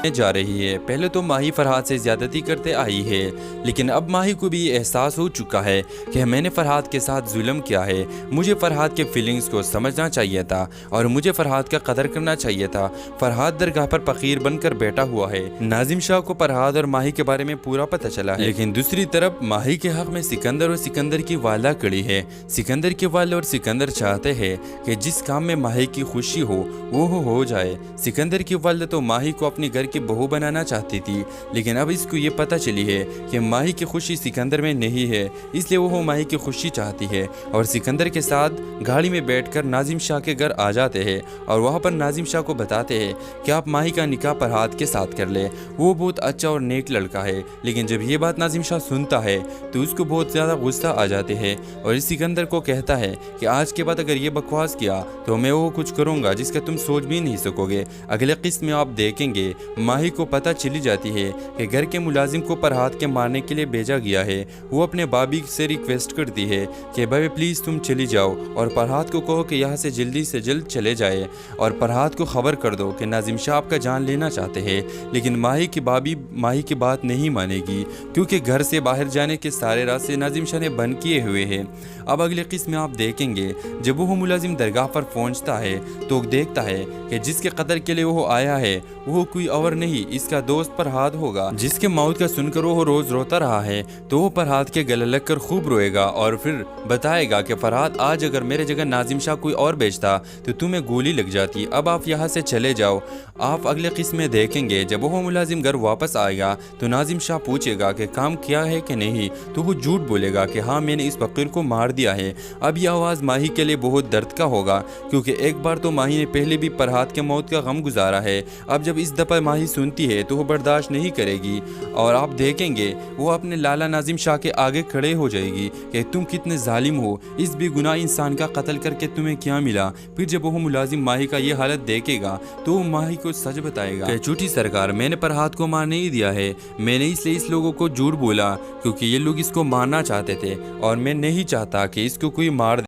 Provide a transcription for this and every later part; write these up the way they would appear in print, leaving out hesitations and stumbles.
جا رہی ہے۔ پہلے تو ماہی فرحاد سے زیادتی کرتے آئی ہے، لیکن اب ماہی کو بھی یہ احساس ہو چکا ہے کہ میں نے فرحاد کے ساتھ ظلم کیا ہے۔ مجھے فرحاد کے فیلنگز کو سمجھنا چاہیے تھا اور مجھے فرحاد کا قدر کرنا چاہیے تھا۔ فرحاد درگاہ پر فقیر بن کر بیٹھا ہوا ہے۔ ناظم شاہ کو فرحاد اور ماہی کے بارے میں پورا پتہ چلا ہے، لیکن دوسری طرف ماہی کے حق میں سکندر اور سکندر کی والدہ کڑی ہے۔ سکندر کی والدہ اور سکندر چاہتے ہیں کہ جس کام میں ماہی کی خوشی ہو وہ ہو جائے۔ سکندر کی والدہ تو ماہی کو اپنی گھر کی بہو بنانا چاہتی تھی، لیکن اب اس کو یہ پتہ چلی ہے کہ ماہی کی خوشی سکندر میں نہیں ہے، اس لیے وہ ماہی کی خوشی چاہتی ہے اور سکندر کے ساتھ گاڑی میں بیٹھ کر ناظم شاہ کے گھر آ جاتے ہیں اور وہاں پر ناظم شاہ کو بتاتے ہیں کہ آپ ماہی کا نکاح فرحاد کے ساتھ کر لیں، وہ بہت اچھا اور نیک لڑکا ہے۔ لیکن جب یہ بات ناظم شاہ سنتا ہے تو اس کو بہت زیادہ غصہ آ جاتے ہیں اور اس سکندر کو کہتا ہے کہ آج کے بعد اگر یہ بکواس کیا تو میں وہ کچھ کروں گا جس کا تم سوچ بھی نہیں سکو گے۔ اگلے قسط میں آپ دیکھیں گے ماہی کو پتہ چلی جاتی ہے کہ گھر کے ملازم کو فرحاد کے مارنے کے لیے بھیجا گیا ہے۔ وہ اپنے بابی سے ریکویسٹ کرتی ہے کہ بھائی پلیز تم چلی جاؤ اور فرحاد کو کہو کہ یہاں سے جلدی سے جلد چلے جائے اور فرحاد کو خبر کر دو کہ ناظم شاہ آپ کا جان لینا چاہتے ہیں۔ لیکن ماہی کی بابی ماہی کی بات نہیں مانے گی کیونکہ گھر سے باہر جانے کے سارے راستے ناظم شاہ نے بند کیے ہوئے ہیں۔ اب اگلے قسط میں آپ دیکھیں گے جب وہ ملازم درگاہ پر پہنچتا ہے تو دیکھتا ہے کہ جس کے قتل کے لیے وہ آیا ہے وہ کوئی اور نہیں اس کا دوست فرحاد ہوگا، جس کے موت کا سن کر وہ روز روتا رہا ہے۔ تو وہ فرحاد کے گلے لگ کر خوب روئے گا اور پھر بتائے گا کہ فرحاد آج اگر میرے جگہ ناظم شاہ کوئی اور بیچتا تو تمہیں گولی لگ جاتی، اب آپ یہاں سے چلے جاؤ۔ آپ اگلے قسط میں دیکھیں گے جب وہ ملازم گھر واپس آئے گا تو ناظم شاہ پوچھے گا کہ کام کیا ہے کہ نہیں، تو وہ جھوٹ بولے گا کہ ہاں میں نے اس فقیر کو مار دیا ہے۔ اب یہ آواز ماہی کے لیے بہت درد کا ہوگا کیونکہ ایک بار تو ماہی نے پہلے بھی فرحاد کے موت کا غم گزارا ہے۔ اب جب اس دفعہ ماہی سنتی ہے تو وہ برداشت نہیں کرے گی اور آپ دیکھیں گے وہ اپنے لالا ناظم شاہ کے آگے کھڑے ہو جائے گی کہ تم کتنے ظالم ہو، اس بے گناہ انسان کا قتل کر کے تمہیں کیا ملا۔ پھر جب وہ ملازم ماہی کا یہ حالت دیکھے گا تو وہ ماہی کو سچ بتائے گا کہ جھوٹی سرکار میں نے فرحاد کو مار نہیں دیا ہے، میں نے اس لیے اس لوگوں کو جھوٹ بولا کیونکہ یہ لوگ اس کو مارنا چاہتے تھے اور میں نہیں چاہتا کہ اس کو کوئی مار دے۔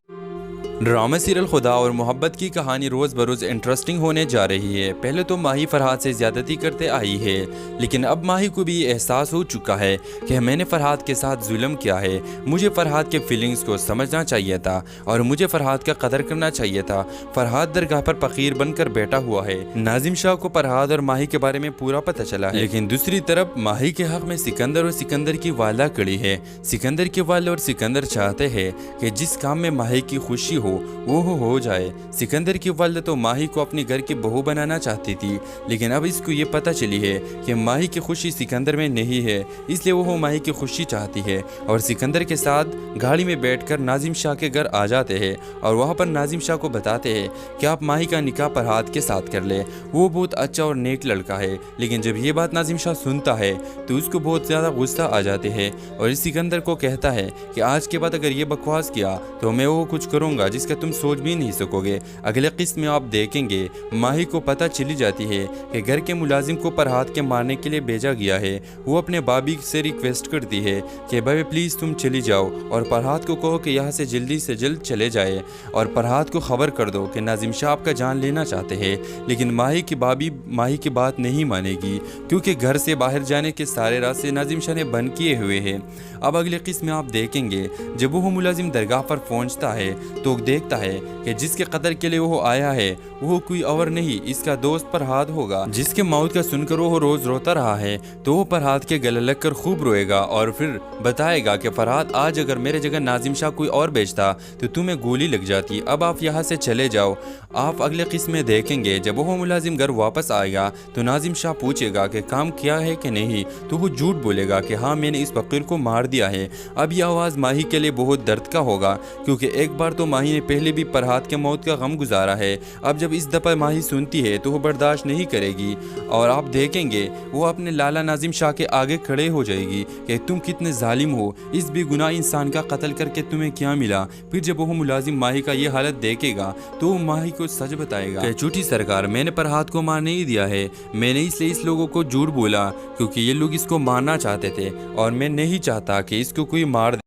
ڈرامہ سیریل خدا اور محبت کی کہانی روز بروز انٹرسٹنگ ہونے جا رہی ہے۔ پہلے تو ماہی فرحاد سے زیادتی کرتے آئی ہے، لیکن اب ماہی کو بھی یہ احساس ہو چکا ہے کہ میں نے فرحاد کے ساتھ ظلم کیا ہے۔ مجھے فرحاد کے فیلنگز کو سمجھنا چاہیے تھا اور مجھے فرحاد کا قدر کرنا چاہیے تھا۔ فرحاد درگاہ پر فقیر بن کر بیٹھا ہوا ہے۔ ناظم شاہ کو فرحاد اور ماہی کے بارے میں پورا پتہ چلا ہے، لیکن دوسری طرف ماہی کے حق میں سکندر اور سکندر کی والدہ کڑی ہے۔ سکندر کی والدہ اور سکندر چاہتے ہیں کہ جس کام میں ماہی کی خوشی وہ ہو جائے۔ سکندر کی والدہ تو ماہی کو اپنی گھر کی بہو بنانا چاہتی تھی، لیکن اب اس کو یہ پتہ چلی ہے کہ ماہی کی خوشی سکندر میں نہیں ہے، اس لیے وہ ماہی کی خوشی چاہتی ہے اور سکندر کے ساتھ گاڑی میں بیٹھ کر ناظم شاہ کے گھر آ جاتے ہیں اور وہاں پر ناظم شاہ کو بتاتے ہیں کہ آپ ماہی کا نکاح فرحاد کے ساتھ کر لیں، وہ بہت اچھا اور نیک لڑکا ہے۔ لیکن جب یہ بات ناظم شاہ سنتا ہے تو اس کو بہت زیادہ غصہ آ جاتے ہیں اور اس سکندر کو کہتا ہے کہ آج کے بعد اگر یہ بکواس کیا تو میں وہ کچھ کروں گا جس کا تم سوچ بھی نہیں سکو گے۔ اگلے قسط میں آپ دیکھیں گے ماہی کو پتہ چلی جاتی ہے کہ گھر کے ملازم کو فرحاد کے مارنے کے لیے بھیجا گیا ہے۔ وہ اپنے بابی سے ریکویسٹ کرتی ہے کہ بھائی پلیز تم چلی جاؤ اور فرحاد کو کہو کہ یہاں سے جلد چلے جائے اور فرحاد کو خبر کر دو کہ ناظم شاہ آپ کا جان لینا چاہتے ہیں۔ لیکن ماہی کی بابی ماہی کی بات نہیں مانے گی کیونکہ گھر سے باہر جانے کے سارے راستے ناظم شاہ نے بند کیے ہوئے ہیں۔ اب اگلے قسط میں آپ دیکھیں گے جب وہ ملازم درگاہ پر پہنچتا ہے تو دیکھتا ہے کہ جس کے قتل کے لیے وہ آیا ہے وہ کوئی اور نہیں اس کا دوست فرحاد ہوگا، جس کے موت کا سن کر وہ روز روتا رہا ہے۔ تو وہ فرحاد کے گلے لگ کر خوب روئے گا اور پھر بتائے گا کہ فرحاد آج اگر میرے جگہ ناظم شاہ کوئی اور بیچتا تو تمہیں گولی لگ جاتی، اب آپ یہاں سے چلے جاؤ۔ آپ اگلے قسط میں دیکھیں گے جب وہ ملازم گھر واپس آئے گا تو ناظم شاہ پوچھے گا کہ کام کیا ہے کہ نہیں، تو وہ جھوٹ بولے گا کہ ہاں میں نے اس فقیر کو مار دیا ہے۔ اب یہ آواز ماہی کے لیے بہت درد کا ہوگا کیونکہ ایک بار تو ماہی نے پہلے بھی فرحاد کے موت کا غم گزارا ہے۔ اب جب اس دفعہ ماہی سنتی ہے تو وہ برداشت نہیں کرے گی اور آپ دیکھیں گے وہ اپنے لالا ناظم شاہ کے آگے کھڑے ہو جائے گی کہ تم کتنے ظالم ہو، اس بے گناہ انسان کا قتل کر کے تمہیں کیا ملا۔ پھر جب وہ ملازم ماہی کا یہ حالت دیکھے گا تو وہ ماہی کو سچ بتائے گا کہ جھوٹی سرکار میں نے فرحاد کو مار نہیں دیا ہے، میں نے اس لیے اس لوگوں کو جھوٹ بولا کیونکہ یہ لوگ اس کو مارنا چاہتے تھے اور میں نہیں چاہتا کہ اس کو کوئی مار دے۔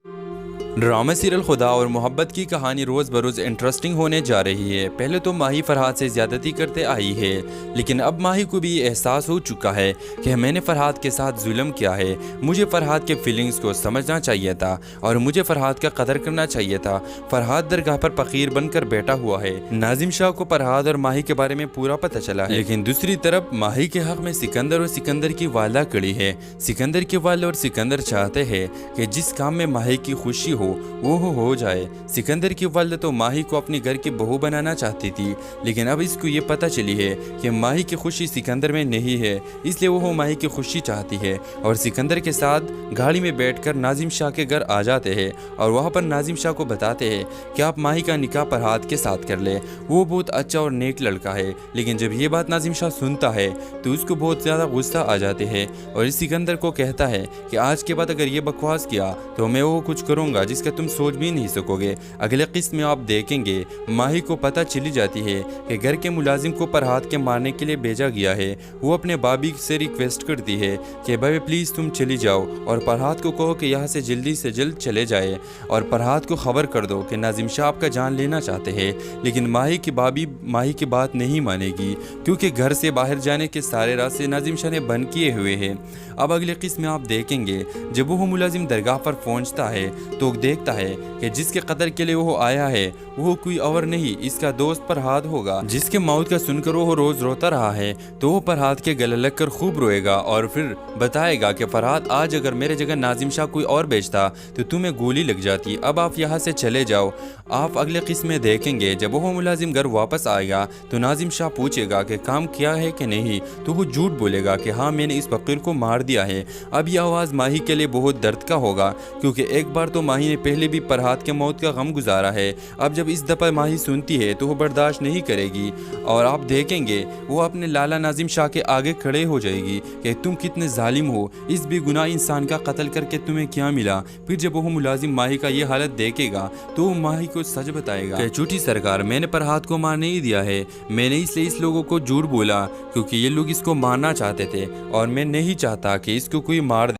ड्रामा सीरियल खुदा और मोहब्बत की कहानी रोज़ बरोज़ इंटरेस्टिंग होने जा रही है। पहले तो माही फरहाद से ज़्यादती करते आई है, लेकिन अब माही को भी एहसास हो चुका है कि मैंने फरहाद के साथ जुल्म किया है। मुझे फरहाद के फीलिंग्स को समझना चाहिए था और मुझे फरहाद का कदर करना चाहिए था। फरहाद दरगाह पर फ़कीर बनकर बैठा हुआ है। नाजिम शाह को फरहाद और माही के बारे में पूरा पता चला है, लेकिन दूसरी तरफ माही के हक़ में सिकंदर और सिकंदर की वाला खड़ी है। सिकंदर के वाले और सिकंदर चाहते हैं कि जिस काम में माही की खुशी वो हो जाए। सिकंदर की वालदा तो माही को अपने घर की बहू बनाना चाहती थी, लेकिन अब इसको ये पता चली है कि माही की खुशी सिकंदर में नहीं है, इसलिए वो माही की खुशी चाहती है और सिकंदर के साथ गाड़ी में बैठकर नाजिम शाह के घर आ जाते हैं और वहाँ पर नाजिम शाह को बताते हैं कि आप माही का निकाह फरहाद के साथ कर ले। वो बहुत अच्छा और नेक लड़का है, लेकिन जब ये बात नाजिम शाह सुनता है तो उसको बहुत ज़्यादा गुस्सा आ जाते हैं और इस सिकंदर को कहता है कि आज के बाद अगर ये बकवास किया तो मैं वो कुछ करूँगा जिसका तुम सोच भी नहीं सकोगे। अगले किस्त में आप देखेंगे माही को पता चली जाती है कि घर के मुलाजिम को फरहाद के मारने के लिए भेजा गया है। वो अपने बाबी से रिक्वेस्ट करती है कि भाई प्लीज़ तुम चली जाओ और फरहाद को कहो कि यहाँ से जल्द चले जाए और फरहाद को खबर कर दो कि नाजिम शाह आपका जान लेना चाहते हैं। लेकिन माही की बाबी माही की बात नहीं मानेगी, क्योंकि घर से बाहर जाने के सारे रास्ते नाजिम शाह ने बंद किए हुए हैं। अब अगले किस्त में आप देखेंगे जब वो मुलाजिम दरगाह पर पहुँचता है तो देखता है कि जिसके कत्ल के लिए वो आया है वो कोई और नहीं, इसका दोस्त फरहाद होगा, जिसके मौत का सुनकर वो रोज़ रोता रहा है। तो वो फरहाद के गले लगकर खूब रोएगा और फिर बताएगा कि फरहाद आज अगर मेरे जगह नाजिम शाह कोई और बेचता तो तुम्हें गोली लग जाती। अब आप यहाँ से चले जाओ। आप अगले किस्म में देखेंगे जब वो मुलाजिम घर वापस आएगा तो नाजिम शाह पूछेगा कि काम किया है कि नहीं, तो वो झूठ बोलेगा कि हाँ मैंने इस फकीर को मार दिया है। अब यह आवाज़ माही के लिए बहुत दर्द का होगा, क्योंकि एक बार तो माही ने पहले भी फरहाद के मौत का गम गुजारा है। अब जब इस दफ़ा माही सुनती है तो वो बर्दाश्त नहीं करेगी और आप देखेंगे वो अपने लाला नाजिम शाह के आगे खड़े हो जाएगी कि तुम कितने जालिम हो, इस बेगुनाह इंसान का कत्ल करके तुम्हें क्या मिला। फिर जब वो मुलाजिम माही का ये हालत देखेगा तो वो माही को सच बताएगा कि झूठी सरकार, मैंने फरहाद को मार नहीं दिया है, मैंने इसलिए इस लोगों को झूठ बोला क्योंकि ये लोग इसको मारना चाहते थे और मैं नहीं चाहता कि इसको कोई मार।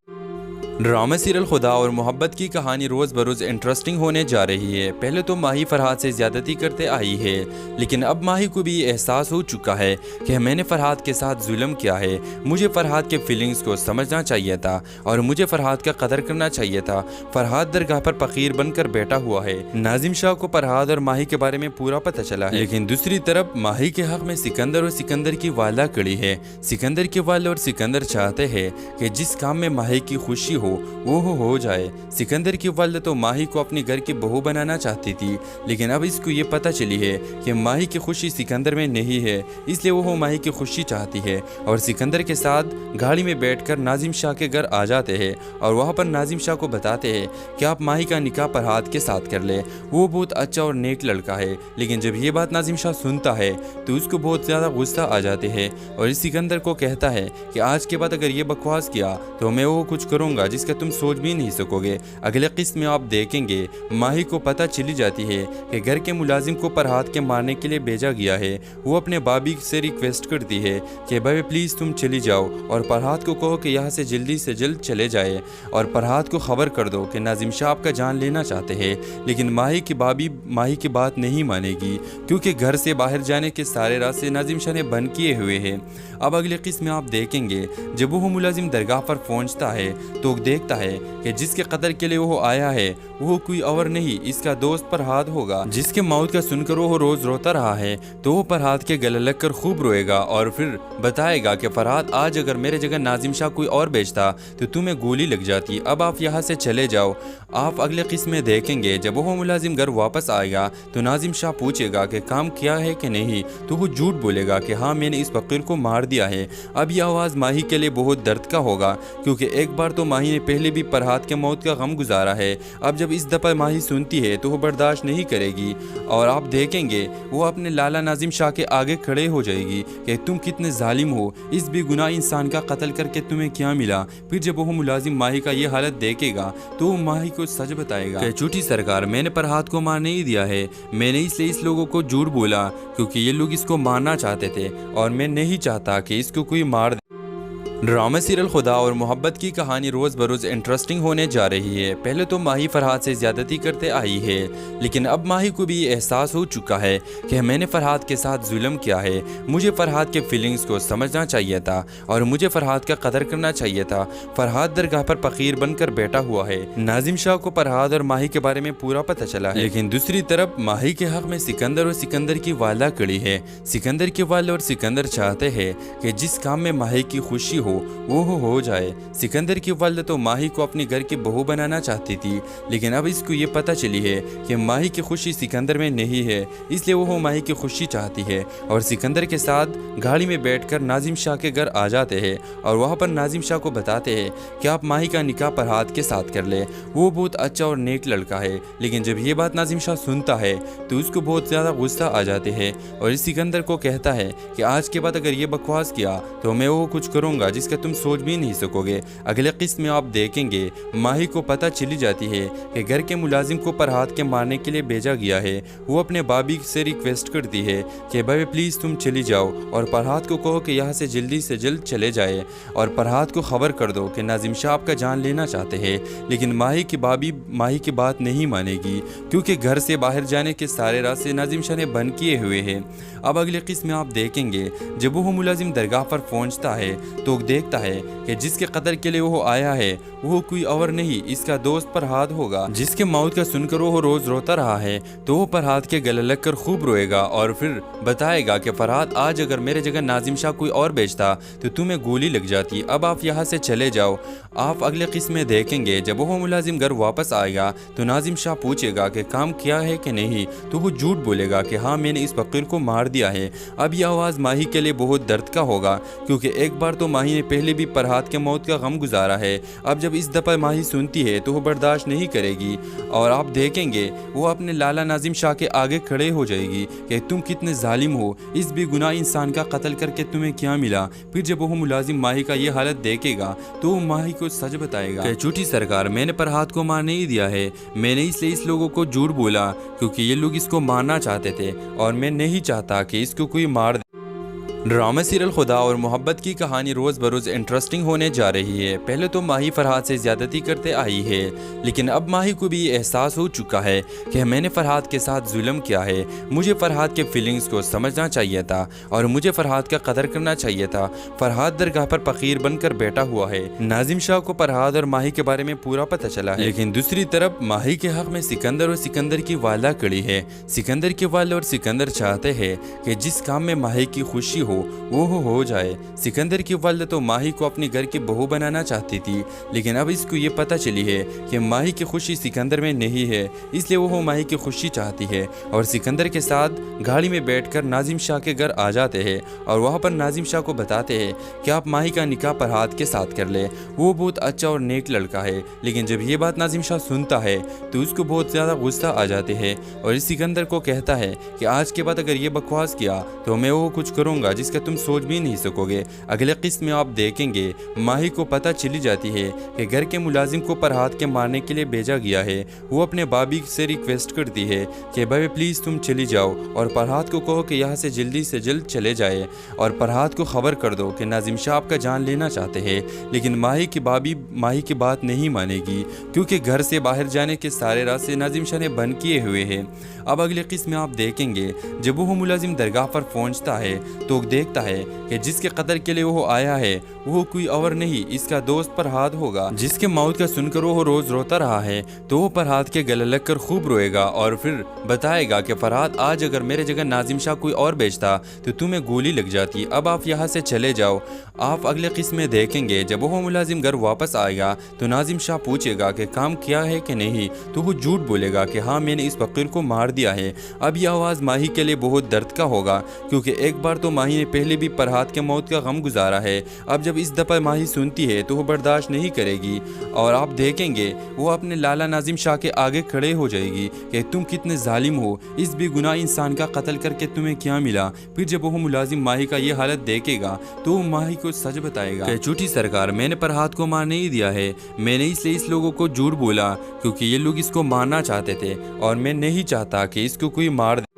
ड्रामा सीरियल खुदा और मोहब्बत की कहानी रोज़ बरोज़ इंटरेस्टिंग होने जा रही है। पहले तो माही फरहाद से ज़्यादती करते आई है, लेकिन अब माही को भी एहसास हो चुका है कि मैंने फरहाद के साथ जुल्म किया है। मुझे फरहाद के फीलिंग्स को समझना चाहिए था और मुझे फरहाद का कदर करना चाहिए था। फरहाद दरगाह पर फ़कीर बनकर बैठा हुआ है। नाजिम शाह को फरहाद और माही के बारे में पूरा पता चला है, लेकिन दूसरी तरफ माही के हक़ में सिकंदर और सिकंदर की वाला खड़ी है। सिकंदर के वाले और सिकंदर चाहते हैं कि जिस काम में माही की खुशी वो हो जाए। सिकंदर की वालदा तो माही को अपने घर की बहू बनाना चाहती थी, लेकिन अब इसको ये पता चली है कि माही की खुशी सिकंदर में नहीं है, इसलिए वो माही की खुशी चाहती है और सिकंदर के साथ गाड़ी में बैठकर नाजिम शाह के घर आ जाते हैं और वहाँ पर नाजिम शाह को बताते हैं कि आप माही का निकाह फरहाद के साथ कर ले। वो बहुत अच्छा और नेक लड़का है, लेकिन जब ये बात नाजिम शाह सुनता है तो उसको बहुत ज़्यादा गुस्सा आ जाते हैं और इस सिकंदर को कहता है कि आज के बाद अगर ये बकवास किया तो मैं वो कुछ करूँगा जिसका तुम सोच भी नहीं सकोगे। अगले किस्त में आप देखेंगे माही को पता चली जाती है कि घर के मुलाजिम को फरहाद के मारने के लिए भेजा गया है। वो अपने बाबी से रिक्वेस्ट करती है कि भाई प्लीज़ तुम चली जाओ और फरहाद को कहो कि यहाँ से जल्द चले जाए और फरहाद को खबर कर दो कि नाजिम शाह आपका जान लेना चाहते हैं। लेकिन माही की बाबी माही की बात नहीं मानेगी, क्योंकि घर से बाहर जाने के सारे रास्ते नाजिम शाह ने बंद किए हुए हैं। अब अगले किस्त में आप देखेंगे जब वो मुलाजिम दरगाह पर पहुँचता है तो देखता है कि जिसके कत्ल के लिए वो आया है वो कोई और नहीं, इसका दोस्त फरहाद होगा, जिसके मौत का सुनकर वो रोज़ रोता रहा है। तो वो फरहाद के गले लगकर खूब रोएगा और फिर बताएगा कि फरहाद आज अगर मेरे जगह नाजिम शाह कोई और बेचता तो तुम्हें गोली लग जाती। अब आप यहाँ से चले जाओ। आप अगले किस्म में देखेंगे जब वो मुलाजिम घर वापस आएगा तो नाजिम शाह पूछेगा कि काम किया है कि नहीं, तो वो झूठ बोलेगा कि हाँ मैंने इस फकीर को मार दिया है। अब यह आवाज़ माही के लिए बहुत दर्द का होगा, क्योंकि एक बार तो माही ने पहले भी फरहाद के मौत का गम गुजारा है। अब जब इस दफ़ा माही सुनती है तो वो बर्दाश्त नहीं करेगी और आप देखेंगे वो अपने लाला नाजिम शाह के आगे खड़े हो जाएगी कि तुम कितने जालिम हो, इस बेगुनाह इंसान का कत्ल करके तुम्हें क्या मिला। फिर जब वो मुलाजिम माही का ये हालत देखेगा तो वो माही को सच बताएगा कि झूठी सरकार, मैंने फरहाद को मार नहीं दिया है, मैंने इसलिए इस लोगों को झूठ बोला क्योंकि ये लोग इसको मारना चाहते थे और मैं नहीं चाहता कि इसको कोई मार। ड्रामा सीरियल खुदा और मोहब्बत की कहानी रोज़ बरोज़ इंटरेस्टिंग होने जा रही है। पहले तो माही फरहाद से ज़्यादती करते आई है, लेकिन अब माही को भी एहसास हो चुका है कि मैंने फरहाद के साथ जुल्म किया है। मुझे फरहाद के फीलिंग्स को समझना चाहिए था और मुझे फरहाद का कदर करना चाहिए था। फरहाद दरगाह पर फ़कीर बनकर बैठा हुआ है। नाजिम शाह को फरहाद और माही के बारे में पूरा पता चला है, लेकिन दूसरी तरफ माही के हक़ में सिकंदर और सिकंदर की वाला खड़ी है। सिकंदर के वाले और सिकंदर चाहते हैं कि जिस काम में माही की खुशी वो हो जाए। सिकंदर की वालिदा तो माही को अपने घर की बहू बनाना चाहती थी, लेकिन अब इसको ये पता चली है कि माही की खुशी सिकंदर में नहीं है, इसलिए वो माही की खुशी चाहती है और सिकंदर के साथ गाड़ी में बैठकर नाजिम शाह के घर आ जाते हैं और वहाँ पर नाजिम शाह को बताते हैं कि आप माही का निकाह फरहाद के साथ कर ले। वो बहुत अच्छा और नेक लड़का है, लेकिन जब ये बात नाजिम शाह सुनता है तो उसको बहुत ज़्यादा गुस्सा आ जाते हैं और इस सिकंदर को कहता है कि आज के बाद अगर ये बकवास किया तो मैं वो कुछ करूँगा जिसका तुम सोच भी नहीं सकोगे। अगले किस्त में आप देखेंगे माही को पता चली जाती है कि घर के मुलाजिम को फरहाद के मारने के लिए भेजा गया है। वो अपने बाबी से रिक्वेस्ट करती है कि भाई प्लीज़ तुम चली जाओ और फरहाद को कहो कि यहाँ से जल्द चले जाए और फरहाद को खबर कर दो कि नाजिम शाह आपका जान लेना चाहते हैं। लेकिन माही की बाबी माही की बात नहीं मानेगी, क्योंकि घर से बाहर जाने के सारे रास्ते नाजिम शाह ने बंद किए हुए हैं। अब अगले किस्त में आप देखेंगे जब वो मुलाजिम दरगाह पर पहुँचता है तो देखता है कि जिसके कत्ल के लिए वो आया है वो कोई और नहीं, इसका दोस्त फरहाद होगा, जिसके मौत का सुनकर वो रोज़ रोता रहा है। तो वो फरहाद के गले लग कर खूब रोएगा और फिर बताएगा कि फरहाद आज अगर मेरे जगह नाजिम शाह कोई और बेचता तो तुम्हें गोली लग जाती। अब आप यहाँ से चले जाओ। आप अगले किस्म में देखेंगे जब वो मुलाजिम घर वापस आएगा तो नाजिम शाह पूछेगा कि काम किया है कि नहीं, तो वो झूठ बोलेगा कि हाँ मैंने इस फकीर को मार दिया है। अब यह आवाज़ माही के लिए बहुत दर्द का होगा, क्योंकि एक बार तो माही ने पहले भी फरहाद के मौत का गम गुजारा है। अब जब इस दफ़ा माही सुनती है तो वो बर्दाश्त नहीं करेगी और आप देखेंगे वो अपने लाला नाजिम शाह के आगे खड़े हो जाएगी कि तुम कितने जालिम हो, इस बेगुनाह इंसान का कत्ल करके तुम्हें क्या मिला। फिर जब वो मुलाजिम माही का ये हालत देखेगा तो वो माही को सच बताएगा कि झूठी सरकार, मैंने फरहाद को मार नहीं दिया है, मैंने इसलिए इस लोगों को झूठ बोला क्योंकि ये लोग इसको मारना चाहते थे और मैं नहीं चाहता कि इसको कोई मार दे। ड्रामा सीरियल खुदा और मोहब्बत की कहानी रोज़ बरोज़ इंटरेस्टिंग होने जा रही है। पहले तो माही फरहाद से ज़्यादती करते आई है, लेकिन अब माही को भी एहसास हो चुका है कि मैंने फरहाद के साथ जुल्म किया है। मुझे फरहाद के फीलिंग्स को समझना चाहिए था और मुझे फरहाद का कदर करना चाहिए था। फरहाद दरगाह पर फ़कीर बनकर बैठा हुआ है। नाजिम शाह को फरहाद और माही के बारे में पूरा पता चला है, लेकिन दूसरी तरफ माही के हक़ में सिकंदर और सिकंदर की वाला खड़ी है। सिकंदर के वाले और सिकंदर चाहते हैं कि जिस काम में माही की खुशी वो हो जाए। सिकंदर की वालिदा तो माही को अपने घर की बहू बनाना चाहती थी, लेकिन अब इसको ये पता चली है कि माही की खुशी सिकंदर में नहीं है, इसलिए वो माही की खुशी चाहती है और सिकंदर के साथ गाड़ी में बैठकर नाजिम शाह के घर आ जाते हैं और वहाँ पर नाजिम शाह को बताते हैं कि आप माही का निकाह फरहाद के साथ कर ले। वो बहुत अच्छा और नेक लड़का है, लेकिन जब ये बात नाजिम शाह सुनता है तो उसको बहुत ज़्यादा गुस्सा आ जाते हैं और इस सिकंदर को कहता है कि आज के बाद अगर ये बकवास किया तो मैं वो कुछ करूँगा जिसका तुम सोच भी नहीं सकोगे। अगले किस्त में आप देखेंगे माही को पता चली जाती है कि घर के मुलाजिम को फरहाद के मारने के लिए भेजा गया है। वो अपने बाबी से रिक्वेस्ट करती है कि भाई प्लीज़ तुम चली जाओ और फरहाद को कहो कि यहाँ से जल्द चले जाए और फरहाद को खबर कर दो कि नाजिम शाह आपका जान लेना चाहते हैं। लेकिन माही की बाबी माही की बात नहीं मानेगी, क्योंकि घर से बाहर जाने के सारे रास्ते नाजिम शाह ने बंद किए हुए हैं। अब अगले किस्त में आप देखेंगे जब वो मुलाजिम दरगाह पर पहुँचता है तो देखता है कि जिसके कत्ल के लिए वो आया है वो कोई और नहीं, इसका दोस्त फरहाद होगा, जिसके मौत का सुनकर वो रोज़ रोता रहा है। तो वो फरहाद के गले लग कर खूब रोएगा और फिर बताएगा कि फरहाद आज अगर मेरे जगह नाजिम शाह कोई और बेचता तो तुम्हें गोली लग जाती। अब आप यहाँ से चले जाओ। आप अगले किस्म में देखेंगे जब वो मुलाजिम घर वापस आएगा तो नाजिम शाह पूछेगा कि काम किया है कि नहीं, तो वो झूठ बोलेगा कि हाँ मैंने इस फकीर को मार दिया है। अब यह आवाज़ माही के लिए बहुत दर्द का होगा, क्योंकि एक बार तो माही ने पहले भी फरहाद के मौत का गम गुजारा है। अब जब इस दफ़ा माही सुनती है तो वो बर्दाश्त नहीं करेगी और आप देखेंगे वो अपने लाला नाजिम शाह के आगे खड़े हो जाएगी कि तुम कितने जालिम हो, इस बेगुनाह इंसान का कत्ल करके तुम्हें क्या मिला। फिर जब वो मुलाजिम माही का ये हालत देखेगा तो वो माही को सच बताएगा कि झूठी सरकार, मैंने फरहाद को मार नहीं दिया है, मैंने इसलिए इस लोगों को झूठ बोला क्योंकि ये लोग इसको मारना चाहते थे और मैं नहीं चाहता कि इसको कोई मार दे।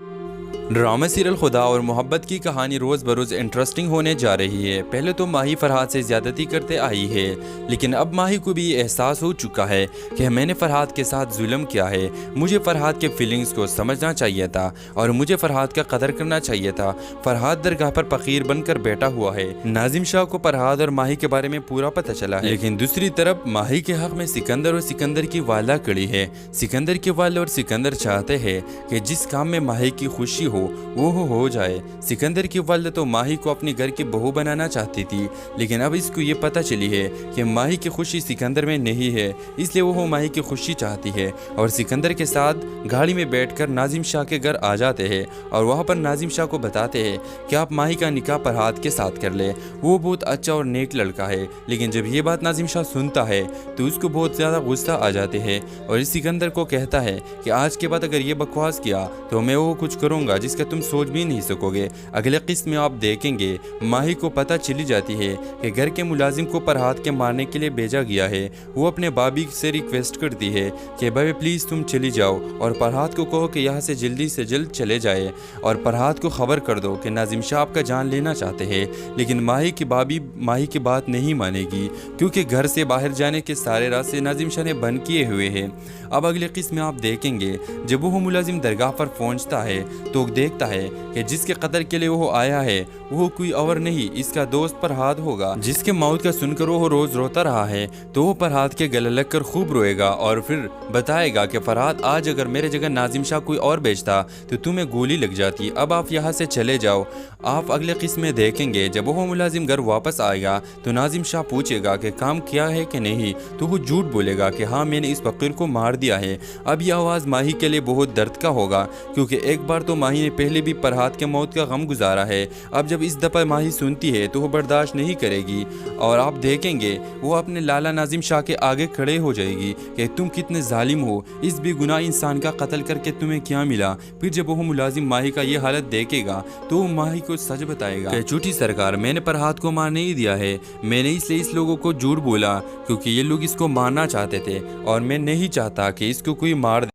ड्रामा सीरियल खुदा और मोहब्बत की कहानी रोज़ बरोज़ इंटरेस्टिंग होने जा रही है। पहले तो माही फरहाद से ज़्यादती करते आई है, लेकिन अब माही को भी एहसास हो चुका है कि मैंने फरहाद के साथ जुल्म किया है। मुझे फरहाद के फीलिंग्स को समझना चाहिए था और मुझे फरहाद का कदर करना चाहिए था। फरहाद दरगाह पर फ़कीर बनकर बैठा हुआ है। नाजिम शाह को फरहाद और माही के बारे में पूरा पता चला है, लेकिन दूसरी तरफ माही के हक़ में सिकंदर और सिकंदर की वाला खड़ी है। सिकंदर के वाले और सिकंदर चाहते हैं कि जिस काम में माही की खुशी वो हो जाए। सिकंदर की वालदा तो माही को अपने घर की बहू बनाना चाहती थी, लेकिन अब इसको ये पता चली है कि माही की खुशी सिकंदर में नहीं है, इसलिए वो माही की खुशी चाहती है और सिकंदर के साथ गाड़ी में बैठकर नाजिम शाह के घर आ जाते हैं और वहाँ पर नाजिम शाह को बताते हैं कि आप माही का निकाह फरहाद के साथ कर ले। वो बहुत अच्छा और नेक लड़का है, लेकिन जब ये बात नाजिम शाह सुनता है तो उसको बहुत ज़्यादा गुस्सा आ जाते हैं और इस सिकंदर को कहता है कि आज के बाद अगर ये बकवास किया तो मैं वो कुछ करूँगा जिसका तुम सोच भी नहीं सकोगे। अगले किस्त में आप देखेंगे माही को पता चली जाती है कि घर के मुलाजिम को फरहाद के मारने के लिए भेजा गया है। वो अपने बाबी से रिक्वेस्ट करती है कि भाई प्लीज़ तुम चली जाओ और फरहाद को कहो कि यहाँ से जल्दी से जल्द चले जाए और फरहाद को खबर कर दो कि नाजिम शाह आपका जान लेना चाहते हैं। लेकिन माही की बाबी माही की बात नहीं मानेगी, क्योंकि घर से बाहर जाने के सारे रास्ते नाजिम शाह ने बंद किए हुए हैं। अब अगले किस्त में आप देखेंगे जब वो मुलाजिम दरगाह पर पहुँचता है तो देखता है कि जिसके कत्ल के लिए वो आया है वो कोई और नहीं, इसका दोस्त फरहाद होगा। जिसके मौत का सुनकर वो रोज़ रोता रहा है तो वो फरहाद के गले लग कर खूब रोएगा और फिर बताएगा कि फरहाद आज अगर मेरे जगह नाजिम शाह कोई और बेचता तो तुम्हें गोली लग जाती। अब आप यहाँ से चले जाओ। आप अगले किस्म में देखेंगे जब वो मुलाजिम घर वापस आएगा तो नाजिम शाह पूछेगा कि काम किया है कि नहीं, तो वो झूठ बोलेगा कि हाँ मैंने इस फकीर को मार दिया है। अब यह आवाज़ माही के लिए बहुत दर्द का होगा, क्योंकि एक बार तो माही ने पहले भी फरहाद के मौत का गम गुजारा है। अब जब इस दफ़ा माही सुनती है तो वो बर्दाश्त नहीं करेगी और आप देखेंगे वो अपने लाला नाजिम शाह के आगे खड़े हो जाएगी कि तुम कितने जालिम हो, इस बेगुनाह इंसान का कत्ल करके तुम्हें क्या मिला। फिर जब वो मुलाजिम माही का ये हालत देखेगा तो वो माही को सच बताएगा कि झूठी सरकार, मैंने फरहाद को मार नहीं दिया है, मैंने इसलिए इस लोगों को झूठ बोला क्योंकि ये लोग इसको मारना चाहते थे और मैं नहीं चाहता कि इसको कोई मार।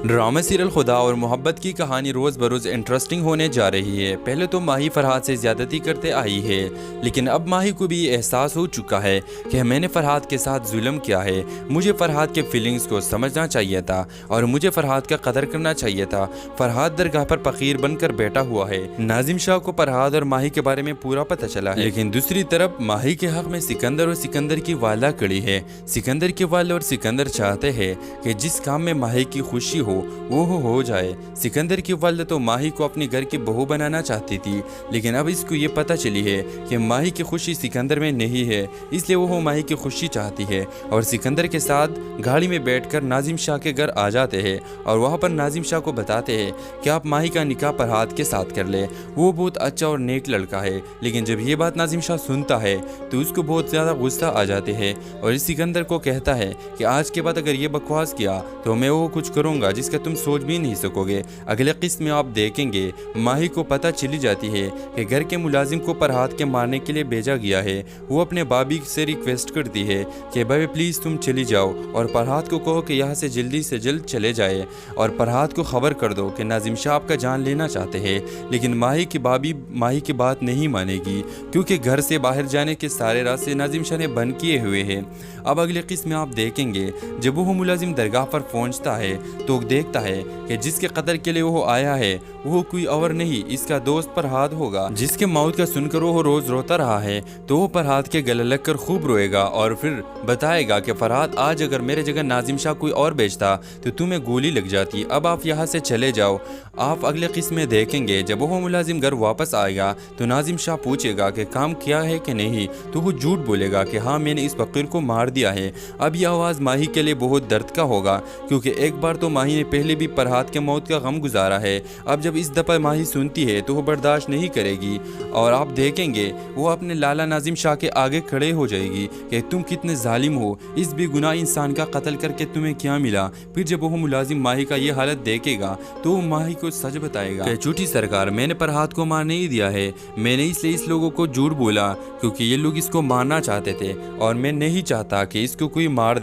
ड्रामा सीरियल खुदा और मोहब्बत की कहानी रोज़ बरोज़ इंटरेस्टिंग होने जा रही है। पहले तो माही फरहाद से ज़्यादती करते आई है, लेकिन अब माही को भी एहसास हो चुका है कि मैंने फरहाद के साथ जुल्म किया है। मुझे फरहाद के फीलिंग्स को समझना चाहिए था और मुझे फरहाद का कदर करना चाहिए था। फरहाद दरगाह पर फ़कीर बनकर बैठा हुआ है। नाजिम शाह को फरहाद और माही के बारे में पूरा पता चला है, लेकिन दूसरी तरफ माही के हक़ में सिकंदर और सिकंदर की वाला खड़ी है। सिकंदर के वाले और सिकंदर चाहते हैं कि जिस काम में माही की खुशी वो हो जाए। सिकंदर की वालदा तो माही को अपने घर की बहू बनाना चाहती थी, लेकिन अब इसको ये पता चली है कि माही की खुशी सिकंदर में नहीं है, इसलिए वो माही की खुशी चाहती है और सिकंदर के साथ गाड़ी में बैठकर नाजिम शाह के घर आ जाते हैं और वहाँ पर नाजिम शाह को बताते हैं कि आप माही का निकाह फरहाद के साथ कर ले। वो बहुत अच्छा और नेक लड़का है, लेकिन जब ये बात नाजिम शाह सुनता है तो उसको बहुत ज़्यादा गुस्सा आ जाते हैं और इस सिकंदर को कहता है कि आज के बाद अगर ये बकवास किया तो मैं वो कुछ करूँगा जिसका तुम सोच भी नहीं सकोगे। अगले किस्त में आप देखेंगे माही को पता चली जाती है कि घर के मुलाजिम को फरहाद के मारने के लिए भेजा गया है। वो अपने बाबी से रिक्वेस्ट करती है कि भाई प्लीज़ तुम चली जाओ और फरहाद को कहो कि यहाँ से जल्द चले जाए और फरहाद को खबर कर दो कि नाजिम शाह आपका जान लेना चाहते हैं। लेकिन माही की बाबी माही की बात नहीं मानेगी, क्योंकि घर से बाहर जाने के सारे रास्ते नाजिम शाह ने बंद किए हुए हैं। अब अगले किस्त में आप देखेंगे जब वो मुलाजिम दरगाह पर पहुँचता है तो देखता है कि जिसके कत्ल के लिए वो आया है वो कोई और नहीं, इसका दोस्त फरहाद होगा। जिसके मौत का सुनकर वो रोज़ रोता रहा है तो वो फरहाद के गले लग कर खूब रोएगा और फिर बताएगा कि फरहाद आज अगर मेरे जगह नाजिम शाह कोई और बेचता तो तुम्हें गोली लग जाती। अब आप यहाँ से चले जाओ। आप अगले किस्म में देखेंगे जब वो मुलाजिम घर वापस आएगा तो नाजिम शाह पूछेगा कि काम किया है कि नहीं, तो वो झूठ बोलेगा कि हाँ मैंने इस फकीर को मार दिया है। अब यह आवाज़ माही के लिए बहुत दर्द का होगा, क्योंकि एक बार तो माही ने पहले भी फरहाद के मौत का गम गुजारा है। अब जब इस दफ़ा माही सुनती है तो वो बर्दाश्त नहीं करेगी और आप देखेंगे वो अपने लाला नाजिम शाह के आगे खड़े हो जाएगी कि तुम कितने जालिम हो, इस बेगुनाह इंसान का कत्ल करके तुम्हें क्या मिला। फिर जब वो मुलाजिम माही का ये हालत देखेगा तो वो माही को सच बताएगा कि झूठी सरकार, मैंने फरहाद को मार नहीं दिया है, मैंने इसलिए इस लोगों को झूठ बोला क्योंकि ये लोग इसको मारना चाहते थे और मैं नहीं चाहता कि इसको कोई मार।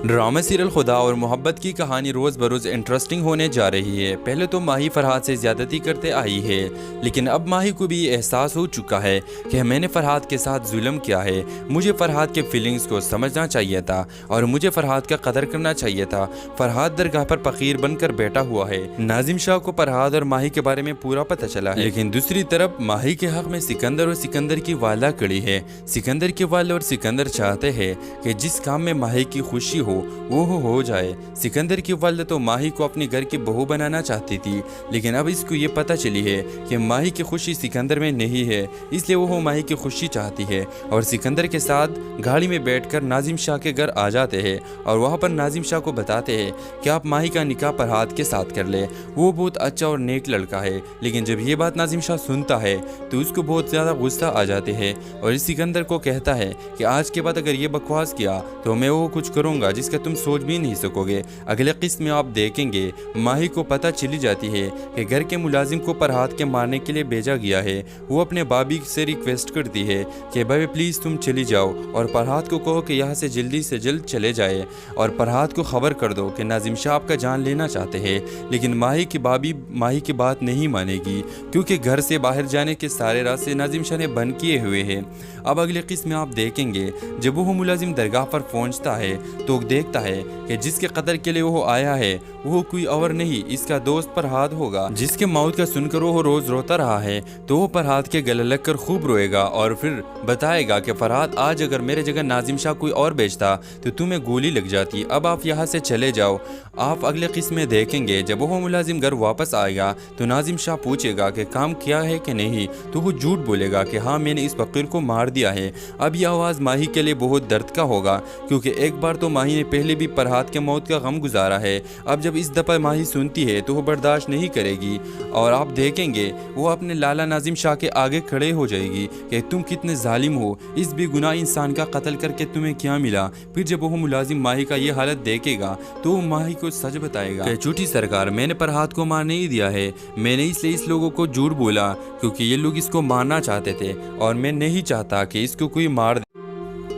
ड्रामा सीरियल खुदा और मोहब्बत की कहानी रोज़ बरोज़ इंटरेस्टिंग होने जा रही है। पहले तो माही फरहाद से ज़्यादती करते आई है, लेकिन अब माही को भी एहसास हो चुका है कि मैंने फरहाद के साथ जुल्म किया है। मुझे फरहाद के फीलिंग्स को समझना चाहिए था और मुझे फरहाद का कदर करना चाहिए था। फरहाद दरगाह पर फ़कीर बनकर बैठा हुआ है। नाजिम शाह को फरहाद और माही के बारे में पूरा पता चला है, लेकिन दूसरी तरफ माही के हक़ में सिकंदर और सिकंदर की वालदा खड़ी है। सिकंदर के वाले और सिकंदर चाहते हैं कि जिस काम में माही की खुशी वो हो जाए। सिकंदर की वालिदा तो माही को अपने घर की बहू बनाना चाहती थी, लेकिन अब इसको ये पता चली है कि माही की खुशी सिकंदर में नहीं है, इसलिए वो माही की खुशी चाहती है और सिकंदर के साथ गाड़ी में बैठकर नाजिम शाह के घर आ जाते हैं और वहाँ पर नाजिम शाह को बताते हैं कि आप माही का निकाह फरहाद के साथ कर ले। वो बहुत अच्छा और नेक लड़का है, लेकिन जब ये बात नाजिम शाह सुनता है तो उसको बहुत ज़्यादा गुस्सा आ जाते हैं और इस सिकंदर को कहता है कि आज के बाद अगर ये बकवास किया तो मैं वो कुछ करूँगा जिसका तुम सोच भी नहीं सकोगे। अगले किस्त में आप देखेंगे माही को पता चली जाती है कि घर के मुलाजिम को फरहाद के मारने के लिए भेजा गया है। वो अपने बाबी से रिक्वेस्ट करती है कि भाई प्लीज़ तुम चली जाओ और फरहाद को कहो कि यहाँ से जल्द चले जाए और फरहाद को खबर कर दो कि नाजिम शाह आपका जान लेना चाहते हैं। लेकिन माही की बाबी माही की बात नहीं मानेगी, क्योंकि घर से बाहर जाने के सारे रास्ते नाजिम शाह ने बंद किए हुए हैं। अब अगले किस्त में आप देखेंगे जब वो मुलाजिम दरगाह पर पहुँचता है तो देखता है कि जिसके कत्ल के लिए वो आया है वो कोई और नहीं, इसका दोस्त फरहाद होगा, जिसके मौत का सुनकर वो रोज रोता रहा है। तो वो फरहाद के गले लग कर खूब रोएगा और फिर बताएगा कि फरहाद आज अगर मेरे जगह नाजिम शाह कोई और बेचता तो तुम्हें गोली लग जाती। अब आप यहाँ से चले जाओ। आप अगले किस्म में देखेंगे जब वो मुलाजिम घर वापस आएगा तो नाजिम शाह पूछेगा कि काम किया है कि नहीं, तो वो झूठ बोलेगा कि हाँ मैंने इस फकीर को मार दिया है। अब यह आवाज़ माही के लिए बहुत दर्द का होगा, क्योंकि एक बार तो माही ने पहले भी फरहाद के मौत का गम गुजारा है। अब जब इस दफ़ा माही सुनती है तो वो बर्दाश्त नहीं करेगी और आप देखेंगे वो अपने लाला नाजिम शाह के आगे खड़े हो जाएगी कि तुम कितने जालिम हो, इस बेगुनाह इंसान का कत्ल करके तुम्हें क्या मिला। फिर जब वो मुलाजिम माही का ये हालत देखेगा तो वो माही को सच बताएगा कि झूठी सरकार, मैंने फरहाद को मार नहीं दिया है, मैंने इसलिए इस लोगों को झूठ बोला क्योंकि ये लोग इसको मारना चाहते थे और मैं नहीं चाहता कि इसको कोई मार दे।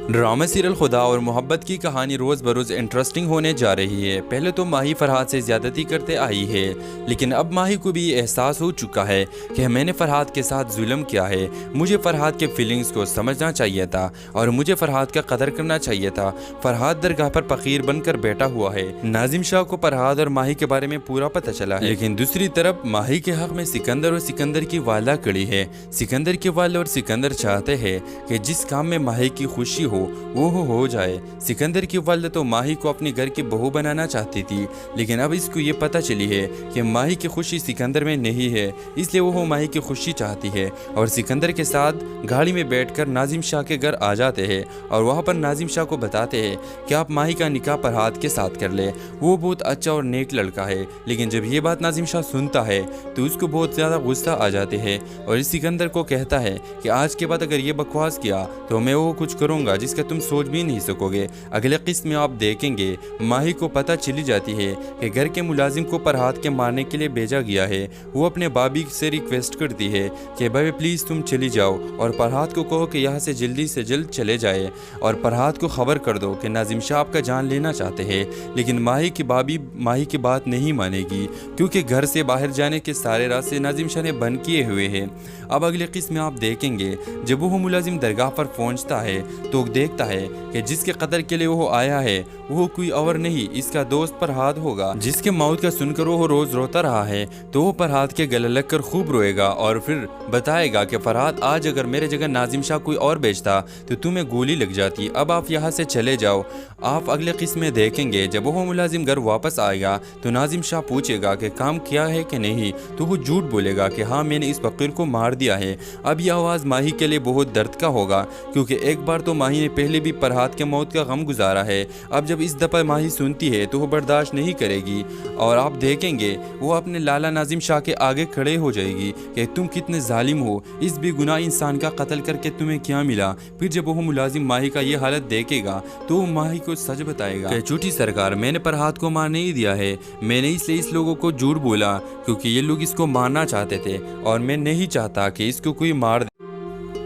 ड्रामा सीरियल खुदा और मोहब्बत की कहानी रोज़ बरोज़ इंटरेस्टिंग होने जा रही है। पहले तो माही फरहाद से ज़्यादती करते आई है, लेकिन अब माही को भी एहसास हो चुका है कि मैंने फरहाद के साथ जुल्म किया है। मुझे फरहाद के फीलिंग्स को समझना चाहिए था और मुझे फरहाद का कदर करना चाहिए था। फरहाद दरगाह पर फ़कीर बनकर बैठा हुआ है। नाजिम शाह को फरहाद और माही के बारे में पूरा पता चला है, लेकिन दूसरी तरफ माही के हक़ में सिकंदर और सिकंदर की वालदा खड़ी है। सिकंदर के वाले और सिकंदर चाहते हैं कि जिस काम में माही की खुशी वो हो जाए। सिकंदर की वालिदा तो माही को अपने घर की बहू बनाना चाहती थी, लेकिन अब इसको ये पता चली है कि माही की खुशी सिकंदर में नहीं है, इसलिए वो माही की खुशी चाहती है और सिकंदर के साथ गाड़ी में बैठकर नाजिम शाह के घर आ जाते हैं और वहाँ पर नाजिम शाह को बताते हैं कि आप माही का निकाह फरहाद के साथ कर ले। वो बहुत अच्छा और नेक लड़का है, लेकिन जब ये बात नाजिम शाह सुनता है तो उसको बहुत ज़्यादा गुस्सा आ जाते हैं और इस सिकंदर को कहता है कि आज के बाद अगर ये बकवास किया तो मैं वो कुछ करूँगा जिसका तुम सोच भी नहीं सकोगे। अगले किस्त में आप देखेंगे माही को पता चली जाती है कि घर के मुलाजिम को फरहाद के मारने के लिए भेजा गया है। वो अपने बाबी से रिक्वेस्ट करती है कि भाई प्लीज़ तुम चली जाओ और फरहाद को कहो कि यहाँ से जल्द चले जाए और फरहाद को खबर कर दो कि नाजिम शाह आपका जान लेना चाहते हैं। लेकिन माही की बाबी माही की बात नहीं मानेगी, क्योंकि घर से बाहर जाने के सारे रास्ते नाजिम शाह ने बंद किए हुए हैं। अब अगले किस्त में आप देखेंगे जब वो मुलाजिम दरगाह पर पहुँचता है तो देखता है कि जिसके कत्ल के लिए वो आया है वो कोई और नहीं, इसका दोस्त फरहाद होगा, जिसके मौत का सुनकर वो रोज रोता रहा है। तो वो फरहाद के गले लग कर खूब रोएगा और फिर बताएगा कि फरहाद आज अगर मेरे जगह नाजिम शाह कोई और बेचता तो तुम्हें गोली लग जाती। अब आप यहाँ से चले जाओ। आप अगले किस्म में देखेंगे जब वो मुलाजिम घर वापस आएगा तो नाजिम शाह पूछेगा कि काम किया है कि नहीं, तो वो झूठ बोलेगा कि हाँ मैंने इस फकीर को मार दिया है। अब यह आवाज़ माही के लिए बहुत दर्द का होगा, क्योंकि एक बार तो माही ने पहले भी फरहाद के मौत का गम गुजारा है। अब जब इस दफ़ा माही सुनती है तो वो बर्दाश्त नहीं करेगी और आप देखेंगे वो अपने लाला नाजिम शाह के आगे खड़े हो जाएगी कि तुम कितने जालिम हो, इस बेगुनाह इंसान का कत्ल करके तुम्हें क्या मिला। फिर जब वो मुलाजिम माही का ये हालत देखेगा तो वो माही को सच बताएगा कि झूठी सरकार, मैंने फरहाद को मार नहीं दिया है, मैंने इसलिए इस लोगों को झूठ बोला क्योंकि ये लोग इसको मारना चाहते थे और मैं नहीं चाहता कि इसको कोई मार।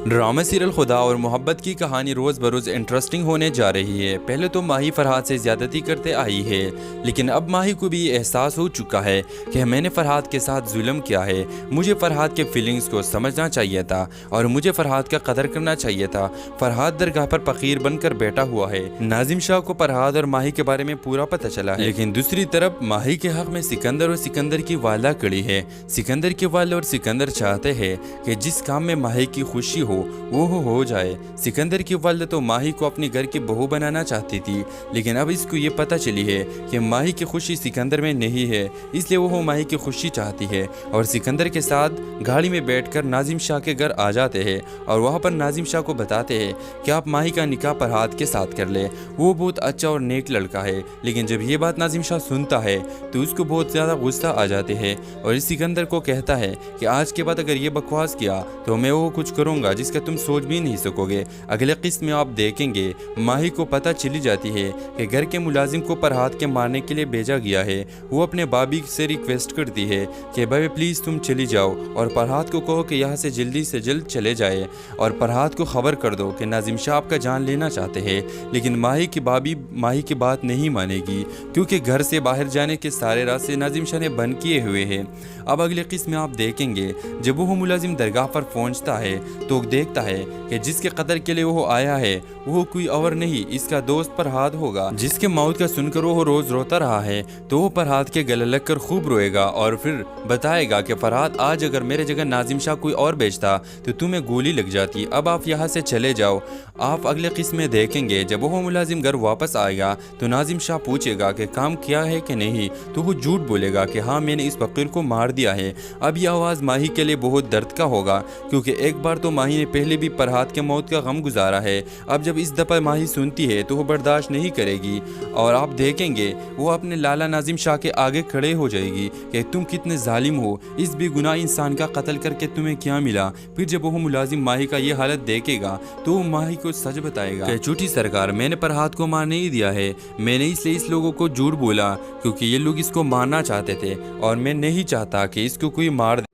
ड्रामा सीरियल खुदा और मोहब्बत की कहानी रोज़ बरोज़ इंटरेस्टिंग होने जा रही है। पहले तो माही फरहाद से ज़्यादती करते आई है, लेकिन अब माही को भी एहसास हो चुका है कि मैंने फरहाद के साथ जुल्म किया है। मुझे फरहाद के फीलिंग्स को समझना चाहिए था और मुझे फरहाद का कदर करना चाहिए था। फरहाद दरगाह पर फ़कीर बनकर बैठा हुआ है। नाजिम शाह को फरहाद और माही के बारे में पूरा पता चला है, लेकिन दूसरी तरफ माही के हक़ में सिकंदर और सिकंदर की वाला खड़ी है। सिकंदर के वाला और सिकंदर चाहते हैं कि जिस काम में माही की खुशी वो हो जाए। सिकंदर की वालिदा तो माही को अपने घर की बहू बनाना चाहती थी, लेकिन अब इसको ये पता चली है कि माही की खुशी सिकंदर में नहीं है, इसलिए वो माही की खुशी चाहती है और सिकंदर के साथ गाड़ी में बैठकर नाजिम शाह के घर आ जाते हैं और वहाँ पर नाजिम शाह को बताते हैं कि आप माही का निकाह फरहाद के साथ कर ले। वो बहुत अच्छा और नेक लड़का है, लेकिन जब ये बात नाजिम शाह सुनता है तो उसको बहुत ज़्यादा गुस्सा आ जाते हैं और इस सिकंदर को कहता है कि आज के बाद अगर ये बकवास किया तो मैं वो कुछ करूँगा जिसका तुम सोच भी नहीं सकोगे। अगले किस्म में आप देखेंगे माही को पता चली जाती है कि घर के मुलाजिम को फरहाद के मारने के लिए भेजा गया है। वो अपने बाबी से रिक्वेस्ट करती है कि भाई प्लीज़ तुम चली जाओ और फरहाद को कहो कि यहाँ से जल्द चले जाए और फरहाद को खबर कर दो कि नाजिम शाह आपका जान लेना चाहते हैं। लेकिन माही की बाबी माही की बात नहीं मानेगी, क्योंकि घर से बाहर जाने के सारे रास्ते नाजिम शाह ने बंद किए हुए हैं। अब अगले किस्म में आप देखेंगे जब वो मुलाजिम दरगाह पर पहुँचता है तो देखता है कि जिसके कत्ल के लिए वो आया है वो कोई और नहीं, इसका दोस्त फरहाद होगा। जिसके मौत का सुनकर वो रोज़ रोता रहा है तो वो फरहाद के गले लग कर खूब रोएगा और फिर बताएगा कि फरहाद आज अगर मेरे जगह नाजिम शाह कोई और बेचता तो तुम्हें गोली लग जाती, अब आप यहाँ से चले जाओ। आप अगले किस्म में देखेंगे जब वो मुलाजिम घर वापस आएगा तो नाजिम शाह पूछेगा कि काम किया है कि नहीं, तो वो झूठ बोलेगा कि हाँ मैंने इस फकीर को मार दिया है। अब यह आवाज़ माही के लिए बहुत दर्द का होगा, क्योंकि एक बार तो माही ने पहले भी फरहाद के मौत का गम गुजारा है। अब जब इस दफ़ा माही सुनती है तो वो बर्दाश्त नहीं करेगी और आप देखेंगे वो अपने लाला नाजिम शाह के आगे खड़े हो जाएगी कि तुम कितने जालिम हो, इस बेगुनाह इंसान का कत्ल करके तुम्हें क्या मिला। फिर जब वो मुलाजिम माही का ये हालत देखेगा तो वो माही को सच बताएगा कि झूठी सरकार, मैंने फरहाद को मार नहीं दिया है, मैंने इसलिए इस लोगों को झूठ बोला क्योंकि ये लोग इसको मारना चाहते थे और मैं नहीं चाहता कि इसको कोई मार।